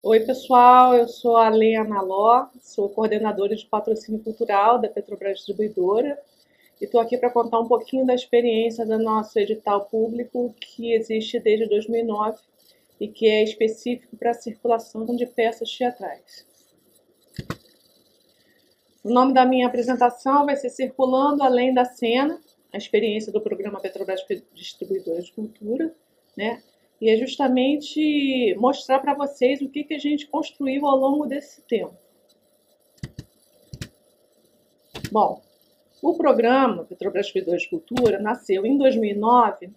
Oi, pessoal, eu sou a Lena Ló, sou coordenadora de patrocínio cultural da Petrobras Distribuidora e estou aqui para contar um pouquinho da experiência do nosso edital público que existe desde 2009 e que é específico para a circulação de peças teatrais. O nome da minha apresentação vai ser Circulando Além da Cena, a experiência do programa Petrobras Distribuidora de Cultura, né? E é justamente mostrar para vocês o que a gente construiu ao longo desse tempo. Bom, o programa Petrobras Distribuidora de Cultura nasceu em 2009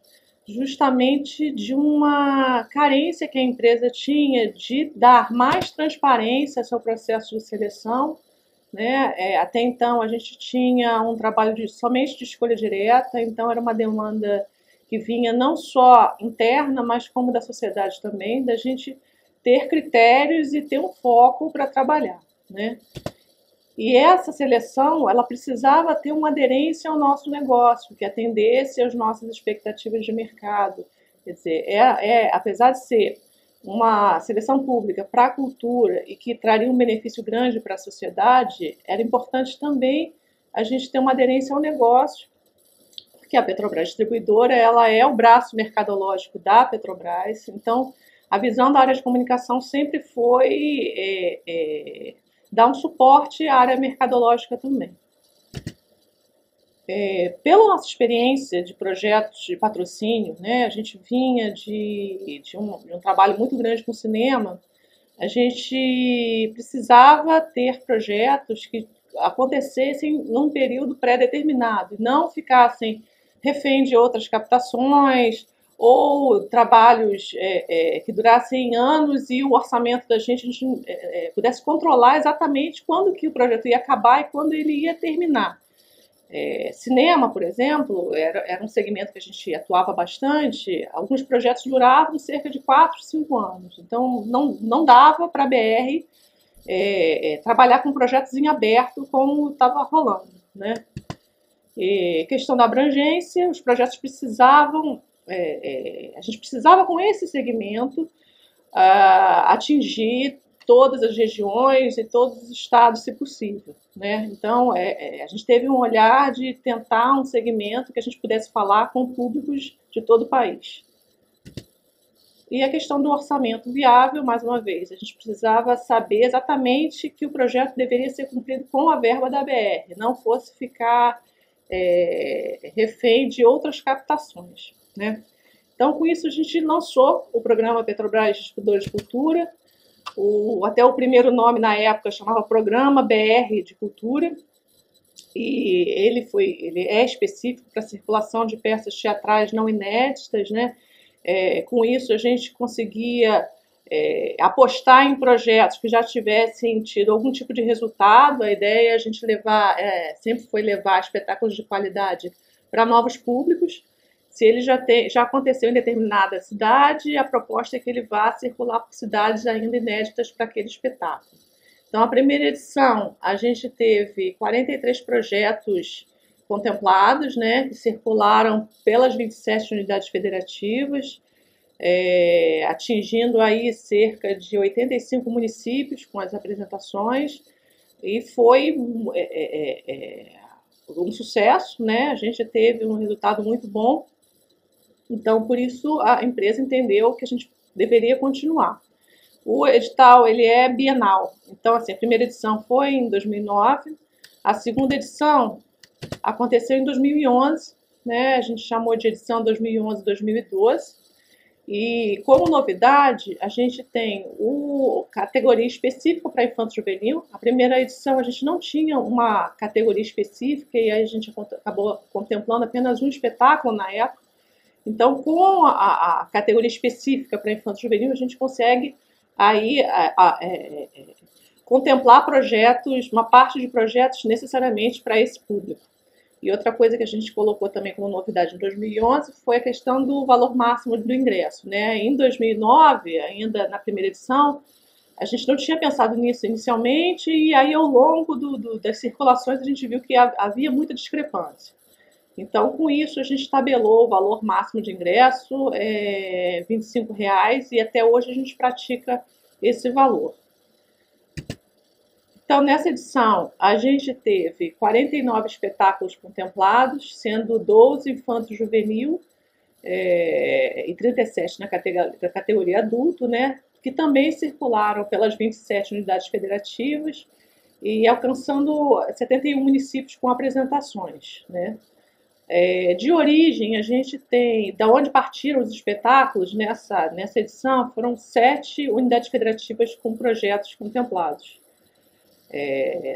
justamente de uma carência que a empresa tinha de dar mais transparência ao seu processo de seleção, né? Até então a gente tinha um trabalho somente de escolha direta, então era uma demanda que vinha não só interna, mas como da sociedade também, da gente ter critérios e ter um foco para trabalhar, né? E essa seleção, ela precisava ter uma aderência ao nosso negócio, que atendesse às nossas expectativas de mercado. Quer dizer, apesar de ser uma seleção pública para a cultura e que traria um benefício grande para a sociedade, era importante também a gente ter uma aderência ao negócio, porque a Petrobras Distribuidora, ela é o braço mercadológico da Petrobras, então a visão da área de comunicação sempre foi dar um suporte à área mercadológica também. Pela nossa experiência de projetos de patrocínio, né, a gente vinha de um trabalho muito grande com o cinema, a gente precisava ter projetos que acontecessem num período pré-determinado, e não ficassem refém de outras captações, ou trabalhos que durassem anos e o orçamento da gente, a gente pudesse controlar exatamente quando que o projeto ia acabar e quando ele ia terminar. Cinema, por exemplo, era um segmento que a gente atuava bastante. Alguns projetos duravam cerca de 4, 5 anos. Então, não dava para a BR trabalhar com projetos em aberto como estava rolando, né? Questão da abrangência, os projetos precisavam, a gente precisava com esse segmento atingir todas as regiões e todos os estados, se possível, né? Então, a gente teve um olhar de tentar um segmento que a gente pudesse falar com públicos de todo o país. E a questão do orçamento viável, mais uma vez, a gente precisava saber exatamente que o projeto deveria ser cumprido com a verba da BR, não fosse ficar refém de outras captações, né? Então, com isso, a gente lançou o programa Petrobras Distribuidora de Cultura. Até o primeiro nome na época chamava Programa BR de Cultura, e ele é específico para a circulação de peças teatrais não inéditas, né? Com isso, a gente conseguia apostar em projetos que já tivessem tido algum tipo de resultado. A ideia é a gente sempre foi levar espetáculos de qualidade para novos públicos. Se ele já aconteceu em determinada cidade, a proposta é que ele vá circular por cidades ainda inéditas para aquele espetáculo. Então, a primeira edição, a gente teve 43 projetos contemplados, né, que circularam pelas 27 unidades federativas, atingindo aí cerca de 85 municípios com as apresentações, e foi um sucesso, né? A gente teve um resultado muito bom. Então, por isso, a empresa entendeu que a gente deveria continuar. O edital, ele é bienal. Então, assim, a primeira edição foi em 2009, a segunda edição aconteceu em 2011, né? A gente chamou de edição 2011-2012. E, como novidade, a gente tem categoria específica para infanto-juvenil. A primeira edição a gente não tinha uma categoria específica e aí a gente acabou contemplando apenas um espetáculo na época. Então, com a categoria específica para infanto-juvenil, a gente consegue aí contemplar projetos, uma parte de projetos necessariamente para esse público. E outra coisa que a gente colocou também como novidade em 2011 foi a questão do valor máximo do ingresso, né? Em 2009, ainda na primeira edição, a gente não tinha pensado nisso inicialmente e aí ao longo das circulações a gente viu que havia muita discrepância. Então, com isso, a gente tabelou o valor máximo de ingresso, R$ 25, e até hoje a gente pratica esse valor. Então, nessa edição, a gente teve 49 espetáculos contemplados, sendo 12 infanto-juvenil e 37 na categoria adulto, né, que também circularam pelas 27 unidades federativas e alcançando 71 municípios com apresentações, né. De origem, a gente tem, da onde partiram os espetáculos nessa edição, foram 7 unidades federativas com projetos contemplados.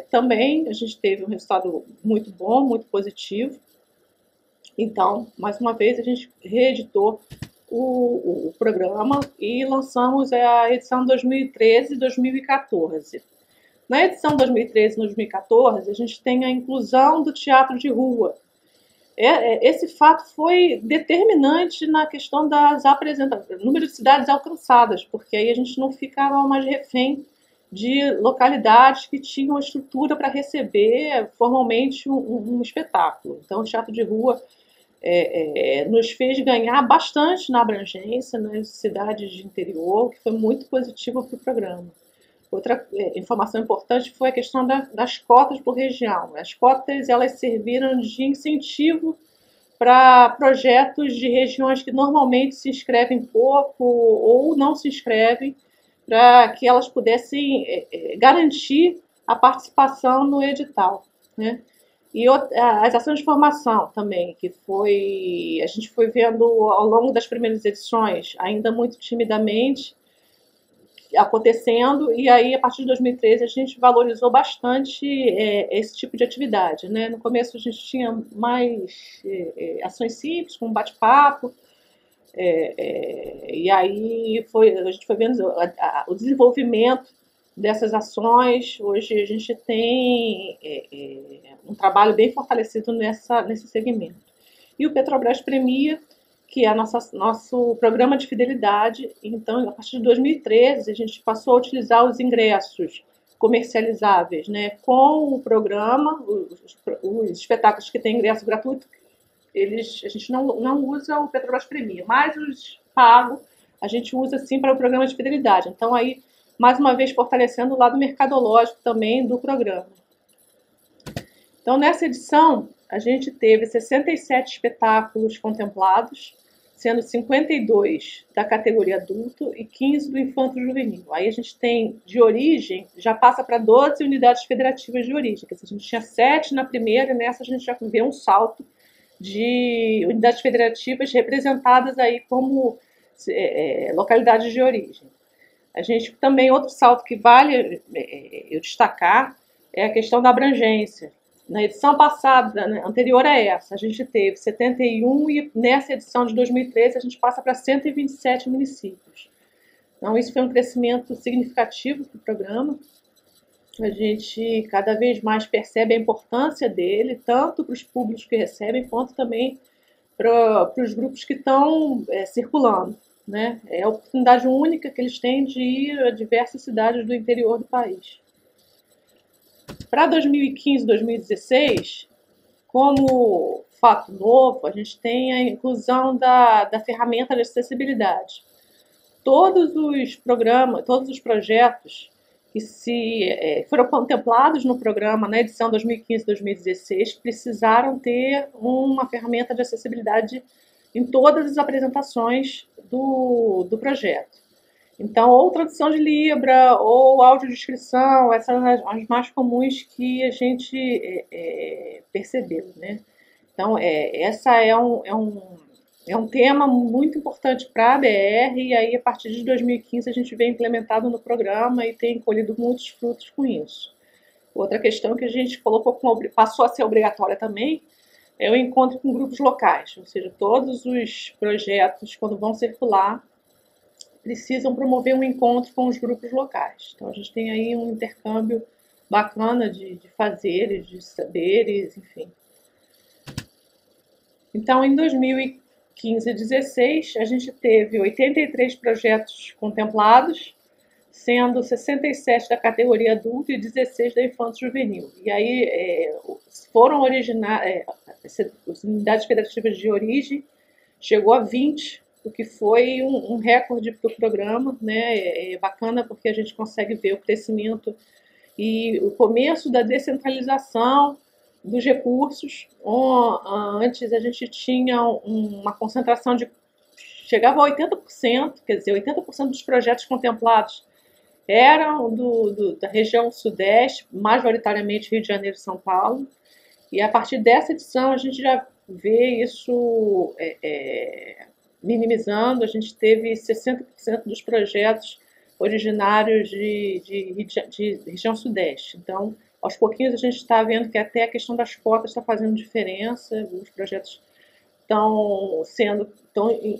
Também a gente teve um resultado muito bom, muito positivo. Então, mais uma vez, a gente reeditou o programa e lançamos a edição 2013 e 2014. Na edição 2013 e 2014, a gente tem a inclusão do teatro de rua. Esse fato foi determinante na questão das apresentações, número de cidades alcançadas, porque aí a gente não ficava mais refém de localidades que tinham estrutura para receber formalmente um espetáculo. Então, o teatro de rua nos fez ganhar bastante na abrangência nas cidades de interior, que foi muito positivo para o programa. Outra informação importante foi a questão das cotas por região. As cotas elas serviram de incentivo para projetos de regiões que normalmente se inscrevem pouco ou não se inscrevem, para que elas pudessem garantir a participação no edital, né? E as ações de formação também, que a gente foi vendo ao longo das primeiras edições, ainda muito timidamente acontecendo, e aí a partir de 2013 a gente valorizou bastante esse tipo de atividade, né? No começo a gente tinha mais ações simples, como bate-papo, e aí a gente foi vendo o desenvolvimento dessas ações. Hoje a gente tem um trabalho bem fortalecido nesse segmento. E o Petrobras Premia, que é nosso programa de fidelidade. Então, a partir de 2013, a gente passou a utilizar os ingressos comercializáveis, né, com o programa. Os espetáculos que têm ingresso gratuito, a gente não usa o Petrobras Premia, mas os pagos a gente usa sim para o programa de fidelidade. Então, aí, mais uma vez, fortalecendo o lado mercadológico também do programa. Então, nessa edição, a gente teve 67 espetáculos contemplados, sendo 52 da categoria adulto e 15 do infanto-juvenil. Aí a gente tem, de origem, já passa para 12 unidades federativas de origem. A gente tinha 7 na primeira, e nessa a gente já vê um salto de unidades federativas representadas aí como localidades de origem. A gente também, outro salto que vale eu destacar, é a questão da abrangência. Na edição passada, né, anterior a essa, a gente teve 71 e nessa edição de 2013 a gente passa para 127 municípios. Então, isso foi um crescimento significativo para o programa. A gente cada vez mais percebe a importância dele, tanto para os públicos que recebem, quanto também para os grupos que estão circulando, né? É a oportunidade única que eles têm de ir a diversas cidades do interior do país. Para 2015 e 2016, como fato novo, a gente tem a inclusão da ferramenta de acessibilidade. Todos os programas, todos os projetos que foram contemplados no programa na edição 2015 e 2016 precisaram ter uma ferramenta de acessibilidade em todas as apresentações do projeto. Então, ou tradução de Libra, ou audiodescrição, essas são as mais comuns que a gente percebeu, né? Então, essa é um tema muito importante para a ABR, e aí, a partir de 2015, a gente vem implementado no programa e tem colhido muitos frutos com isso. Outra questão que a gente passou a ser obrigatória também é o encontro com grupos locais, ou seja, todos os projetos, quando vão circular, precisam promover um encontro com os grupos locais. Então, a gente tem aí um intercâmbio bacana de fazeres, de saberes, enfim. Então, em 2015 e 2016, a gente teve 83 projetos contemplados, sendo 67 da categoria adulto e 16 da infanto-juvenil. E aí as unidades federativas de origem chegou a 20 o que foi um recorde para o programa, né? É bacana porque a gente consegue ver o crescimento e o começo da descentralização dos recursos. Antes a gente tinha uma concentração de chegava a 80%, quer dizer, 80% dos projetos contemplados eram da região sudeste, majoritariamente Rio de Janeiro e São Paulo, e a partir dessa edição a gente já vê isso minimizando. A gente teve 60% dos projetos originários de região sudeste. Então, aos pouquinhos a gente está vendo que até a questão das cotas está fazendo diferença, os projetos estão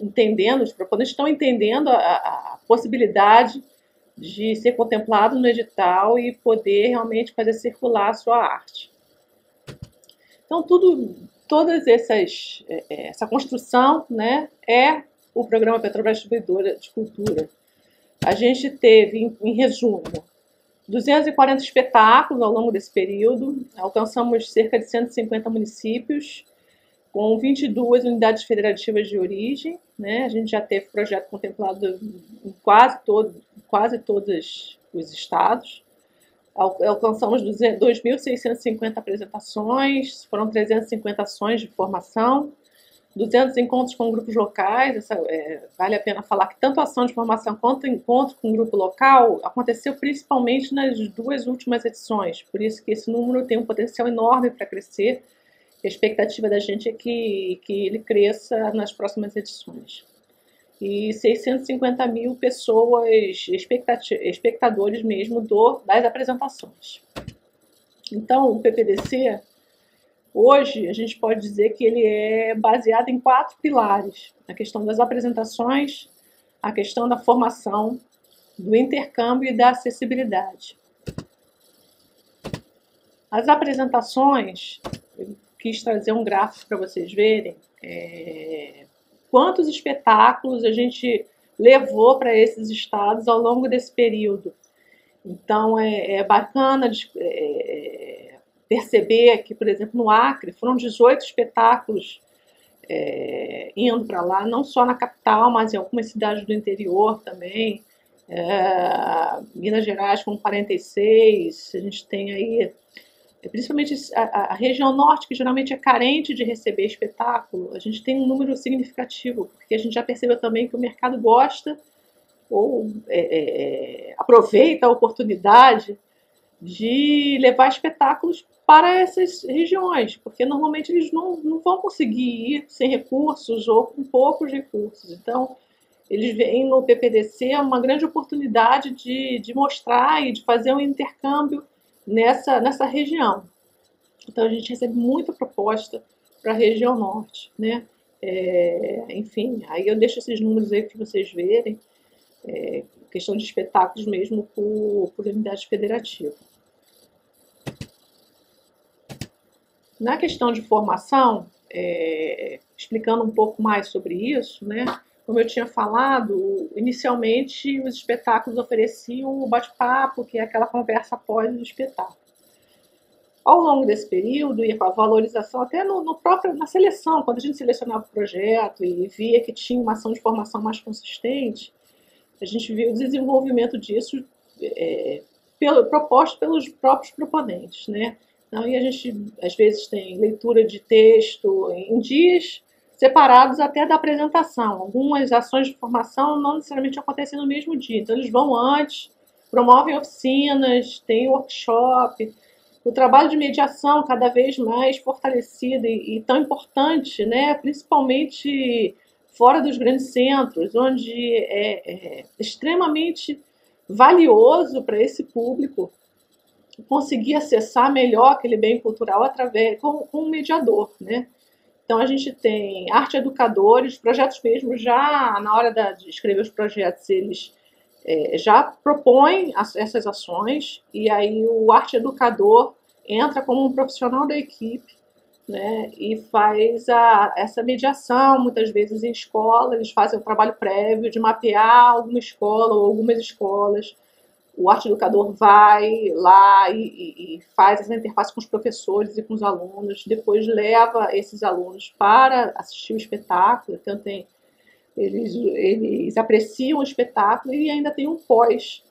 entendendo, os proponentes estão entendendo a possibilidade de ser contemplado no edital e poder realmente fazer circular a sua arte. Então, todas essa construção, né, é o programa Petrobras Distribuidora de Cultura. A gente teve, em resumo, 240 espetáculos ao longo desse período, alcançamos cerca de 150 municípios, com 22 unidades federativas de origem, né? A gente já teve projeto contemplado em quase todos os estados. Alcançamos 2.650 apresentações, foram 350 ações de formação, 200 encontros com grupos locais. Vale a pena falar que tanto a ação de formação quanto o encontro com o grupo local aconteceu principalmente nas 2 últimas edições, por isso que esse número tem um potencial enorme para crescer. A expectativa da gente é que ele cresça nas próximas edições. E 650 mil pessoas, espectadores mesmo das apresentações. Então, o PPDC, hoje, a gente pode dizer que ele é baseado em 4 pilares: a questão das apresentações, a questão da formação, do intercâmbio e da acessibilidade. As apresentações, eu quis trazer um gráfico para vocês verem quantos espetáculos a gente levou para esses estados ao longo desse período. Então, é bacana perceber que, por exemplo, no Acre, foram 18 espetáculos indo para lá, não só na capital, mas em algumas cidades do interior também. Minas Gerais com 46, a gente tem aí, principalmente a região norte, que geralmente é carente de receber espetáculo, a gente tem um número significativo, porque a gente já percebeu também que o mercado gosta ou aproveita a oportunidade de levar espetáculos para essas regiões, porque normalmente eles não vão conseguir ir sem recursos ou com poucos recursos. Então, eles veem no PPDC uma grande oportunidade de mostrar e de fazer um intercâmbio nessa região. Então, a gente recebe muita proposta para a região norte, né? Enfim, aí eu deixo esses números aí para vocês verem, questão de espetáculos mesmo por unidade federativa. Na questão de formação, explicando um pouco mais sobre isso, né? Como eu tinha falado, inicialmente os espetáculos ofereciam o bate-papo, que é aquela conversa após o espetáculo. Ao longo desse período, e com a valorização, até na seleção, quando a gente selecionava o projeto e via que tinha uma ação de formação mais consistente, a gente viu o desenvolvimento disso proposto pelos próprios proponentes, né? Então, e a gente, às vezes, tem leitura de texto em dias separados até da apresentação. Algumas ações de formação não necessariamente acontecem no mesmo dia, então eles vão antes, promovem oficinas, tem workshop. O trabalho de mediação cada vez mais fortalecido e tão importante, né? Principalmente fora dos grandes centros, onde é extremamente valioso para esse público conseguir acessar melhor aquele bem cultural com um mediador, né? Então, a gente tem arte educadores, projetos mesmo, já na hora de escrever os projetos, eles já propõem essas ações, e aí o arte educador entra como um profissional da equipe, né, e faz essa mediação, muitas vezes em escola. Eles fazem o trabalho prévio de mapear alguma escola ou algumas escolas. O arte educador vai lá e faz essa interface com os professores e com os alunos, depois leva esses alunos para assistir o espetáculo. Então, tem Eles apreciam o espetáculo e ainda tem um pós,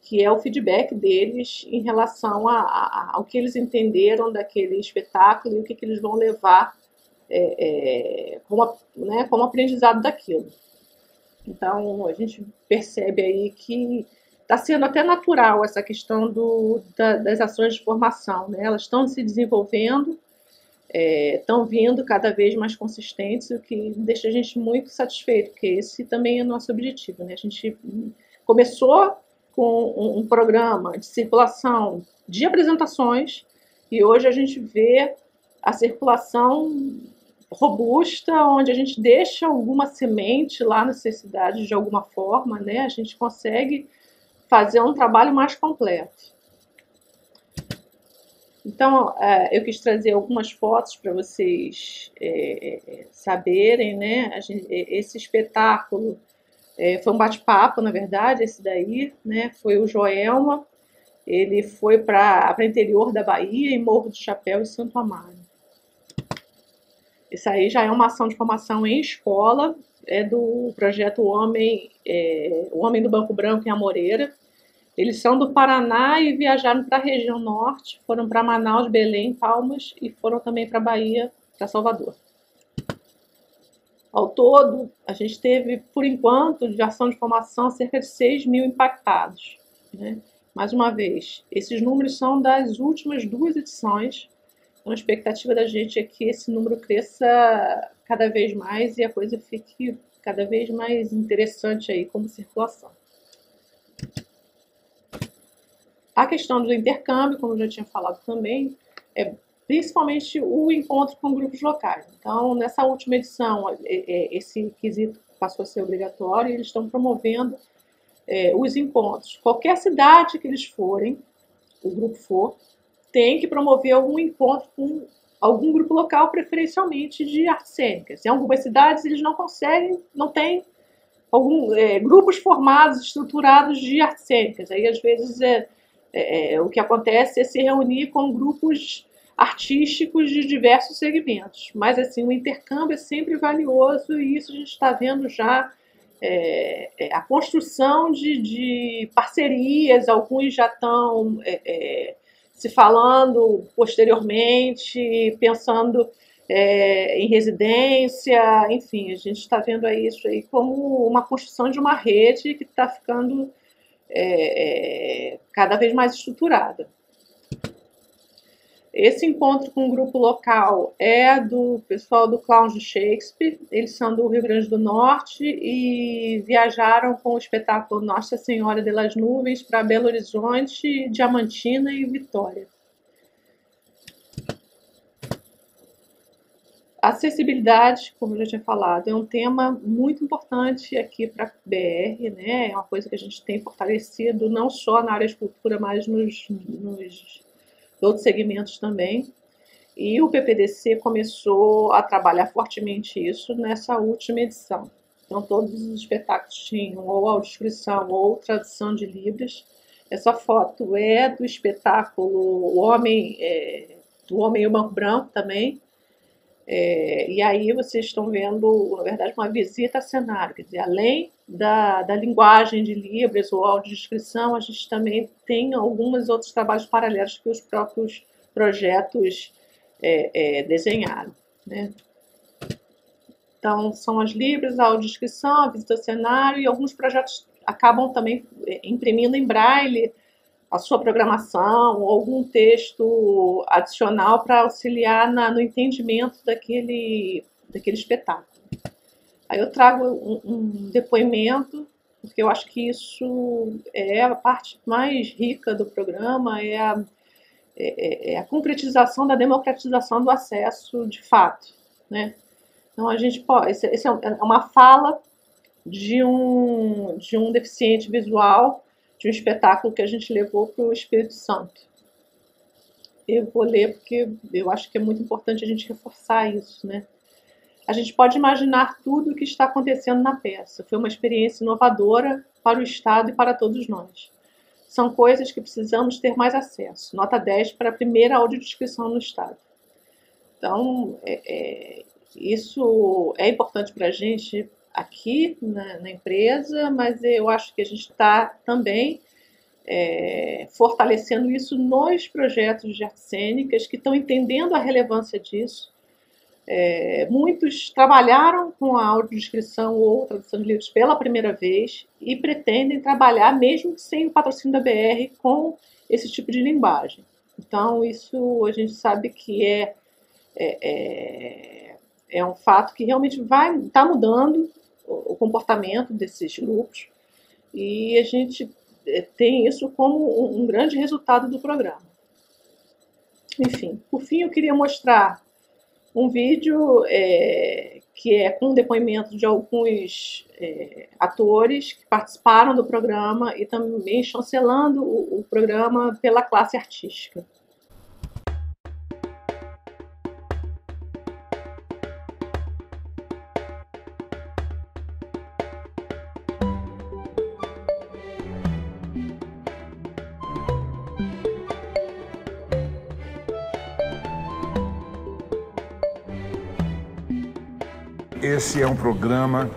que é o feedback deles em relação ao que eles entenderam daquele espetáculo e o que eles vão levar como aprendizado daquilo. Então, a gente percebe aí que está sendo até natural essa questão das ações de formação, né? Elas estão se desenvolvendo, estão vindo cada vez mais consistentes, o que deixa a gente muito satisfeito, porque esse também é o nosso objetivo, né? A gente começou com um programa de circulação de apresentações e hoje a gente vê a circulação robusta, onde a gente deixa alguma semente lá na cidade de alguma forma, né? A gente consegue fazer um trabalho mais completo. Então, eu quis trazer algumas fotos para vocês saberem, né? Esse espetáculo foi um bate-papo, na verdade, esse daí, né? Foi o Joelma, ele foi para o interior da Bahia, em Morro do Chapéu e Santo Amaro. Isso aí já é uma ação de formação em escola, é do projeto O Homem do Banco Branco em Amoreira. Eles são do Paraná e viajaram para a região norte, foram para Manaus, Belém, Palmas e foram também para Bahia, para Salvador. Ao todo, a gente teve, por enquanto, de ação de formação, cerca de 6 mil impactados, né? Mais uma vez, esses números são das últimas 2 edições, então a expectativa da gente é que esse número cresça cada vez mais e a coisa fique cada vez mais interessante aí como circulação. A questão do intercâmbio, como eu já tinha falado também, é principalmente o encontro com grupos locais. Então, nessa última edição, esse quesito passou a ser obrigatório e eles estão promovendo os encontros. Qualquer cidade que eles forem, o grupo for, tem que promover algum encontro com algum grupo local, preferencialmente de artes cênicas. Em algumas cidades eles não conseguem, não tem grupos formados, estruturados de artes cênicas. Aí, às vezes, o que acontece é se reunir com grupos artísticos de diversos segmentos. Mas, assim, o intercâmbio é sempre valioso e isso a gente está vendo já a construção de parcerias, alguns já estão se falando posteriormente, pensando em residência, enfim, a gente está vendo aí isso aí como uma construção de uma rede que está ficando cada vez mais estruturada. Esse encontro com um grupo local é do pessoal do Clowns de Shakespeare, eles são do Rio Grande do Norte e viajaram com o espetáculo Nossa Senhora de las Nuvens para Belo Horizonte, Diamantina e Vitória. Acessibilidade, como eu já tinha falado, é um tema muito importante aqui para a BR, né? É uma coisa que a gente tem fortalecido não só na área de cultura, mas nos outros segmentos também. E o PPDC começou a trabalhar fortemente isso nessa última edição. Então, todos os espetáculos tinham ou audiodescrição ou tradução de Libras. Essa foto é do espetáculo O Homem e o Banco Branco também. E aí vocês estão vendo, na verdade, uma visita a cenário, quer dizer, além da linguagem de Libras ou audiodescrição, a gente também tem alguns outros trabalhos paralelos que os próprios projetos desenharam, né? Então, são as Libras, a audiodescrição, a visita a cenário e alguns projetos acabam também imprimindo em braille a sua programação ou algum texto adicional para auxiliar no entendimento daquele espetáculo. Aí eu trago um depoimento, porque eu acho que isso é a parte mais rica do programa, é a concretização da democratização do acesso de fato, né? Então, a gente pode... Essa é uma fala de um deficiente visual de um espetáculo que a gente levou para o Espírito Santo. Eu vou ler porque eu acho que é muito importante a gente reforçar isso, né? A gente pode imaginar tudo o que está acontecendo na peça. Foi uma experiência inovadora para o Estado e para todos nós. São coisas que precisamos ter mais acesso. Nota 10 para a primeira audiodescrição no Estado. Então, isso é importante para a gente aqui na empresa, mas eu acho que a gente está também fortalecendo isso nos projetos de artes cênicas que estão entendendo a relevância disso. Muitos trabalharam com a audiodescrição ou tradução de livros pela primeira vez e pretendem trabalhar, mesmo sem o patrocínio da BR, com esse tipo de linguagem. Então, isso a gente sabe que é um fato que realmente vai estar mudando o comportamento desses grupos e a gente tem isso como um grande resultado do programa. Enfim, por fim, eu queria mostrar um vídeo que é com depoimento de alguns atores que participaram do programa e também chancelando o programa pela classe artística. Esse é um programa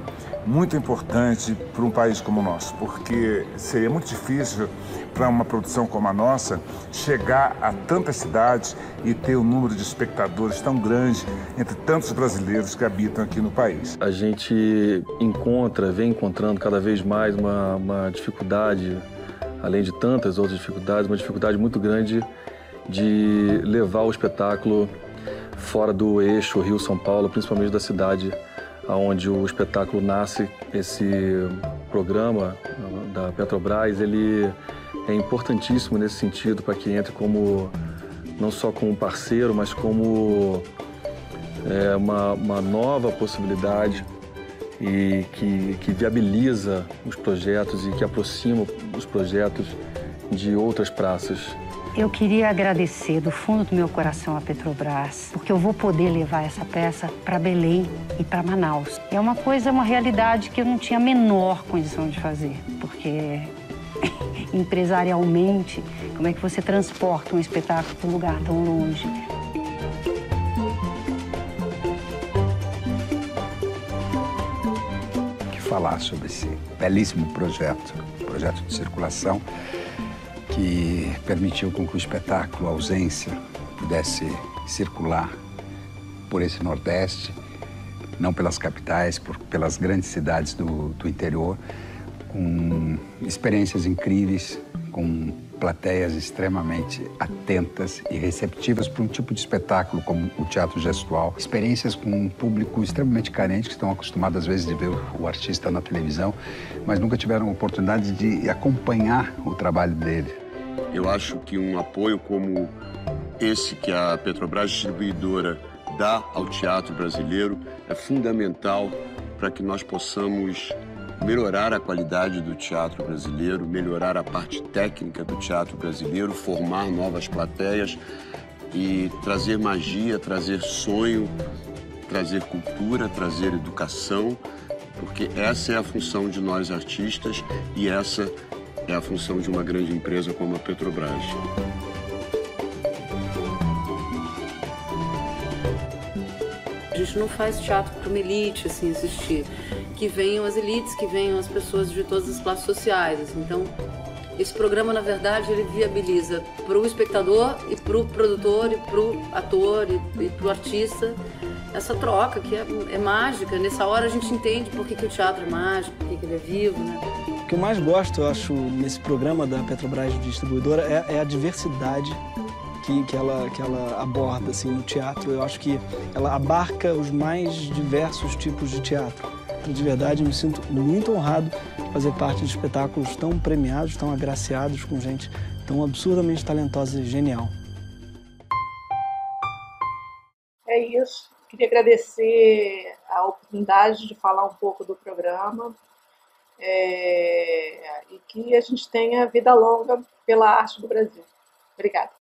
muito importante para um país como o nosso, porque seria muito difícil para uma produção como a nossa chegar a tantas cidades e ter um número de espectadores tão grande entre tantos brasileiros que habitam aqui no país. A gente vem encontrando cada vez mais uma dificuldade, além de tantas outras dificuldades, uma dificuldade muito grande de levar o espetáculo fora do eixo Rio-São Paulo, principalmente da cidade onde o espetáculo nasce. Esse programa da Petrobras, ele é importantíssimo nesse sentido para que entre como, não só como parceiro, mas como uma nova possibilidade e que viabiliza os projetos e que aproxima os projetos de outras praças. Eu queria agradecer do fundo do meu coração a Petrobras, porque eu vou poder levar essa peça para Belém e para Manaus. É uma realidade que eu não tinha a menor condição de fazer, porque empresarialmente, como é que você transporta um espetáculo para um lugar tão longe? Que falar sobre esse belíssimo projeto de circulação, que permitiu com que o espetáculo Ausência pudesse circular por esse Nordeste, não pelas capitais, pelas grandes cidades do interior, com experiências incríveis, com plateias extremamente atentas e receptivas para um tipo de espetáculo como o teatro gestual. Experiências com um público extremamente carente, que estão acostumados às vezes de ver o artista na televisão, mas nunca tiveram a oportunidade de acompanhar o trabalho dele. Eu acho que um apoio como esse que a Petrobras Distribuidora dá ao teatro brasileiro é fundamental para que nós possamos melhorar a qualidade do teatro brasileiro, melhorar a parte técnica do teatro brasileiro, formar novas plateias e trazer magia, trazer sonho, trazer cultura, trazer educação, porque essa é a função de nós artistas e essa é a função de uma grande empresa como a Petrobras. A gente não faz teatro para uma elite, assim, assistir. Que venham as elites, que venham as pessoas de todas as classes sociais, assim. Então, esse programa, na verdade, ele viabiliza para o espectador e para o produtor e para o ator e para o artista essa troca que é mágica. Nessa hora a gente entende por que o teatro é mágico, por que ele é vivo, né? O que eu mais gosto, eu acho, nesse programa da Petrobras Distribuidora é a diversidade que ela aborda assim, no teatro. Eu acho que ela abarca os mais diversos tipos de teatro. Então, de verdade, eu me sinto muito honrado de fazer parte de espetáculos tão premiados, tão agraciados, com gente tão absurdamente talentosa e genial. É isso. Queria agradecer a oportunidade de falar um pouco do programa e que a gente tenha vida longa pela arte do Brasil. Obrigada.